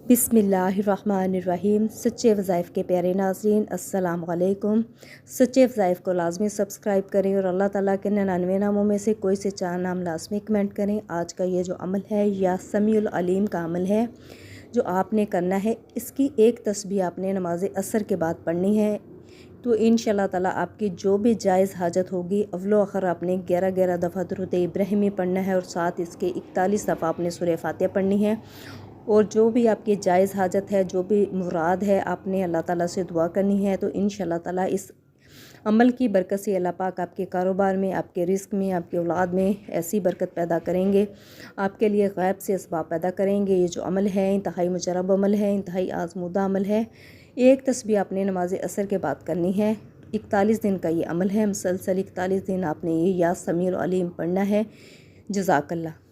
बिस्मिल्लाहिर्रहमानिर्रहीम। सच्चे वज़ाइफ के प्यारे नाज़रीन, अस्सलाम वालेकुम। सच्चे वज़ाइफ को लाजमी सब्सक्राइब करें और अल्लाह ताला के 99 नामों में से कोई से 4 नाम लाजमी कमेंट करें। आज का ये जो अमल है या समीउल अलीम का अमल है जो आपने करना है, इसकी एक तस्बीह आपने नमाज असर के बाद पढ़नी है। तो इंशाअल्लाह ताला आपकी जो भी जायज़ हाजत होगी, अव्वलो आखिर आपने 11-11 दफ़ा दुरूद इब्राहिमी पढ़ना है और साथ इसके 41 दफ़ा आपने सूरह फातिहा पढ़नी है। और जो भी आपकी जायज़ हाजत है, जो भी मुराद है, आपने अल्लाह ताला से दुआ करनी है। तो इंशाअल्लाह ताला इस अमल की बरकत से अल्लाह पाक आपके कारोबार में, आपके रिस्क में, आपकी औलाद में ऐसी बरकत पैदा करेंगे, आपके लिए गैब से असबाब पैदा करेंगे। ये जो अमल है इंतहाई मुजरब अमल है, इंतहाई आज़मूदा अमल है। एक तस्बीह आपने नमाज असर के बाद करनी है। 41 दिन का ये अमल है, मुसलसल 41 दिन आपने ये या समीउल अलीम पढ़ना है। जज़ाकल्लाह।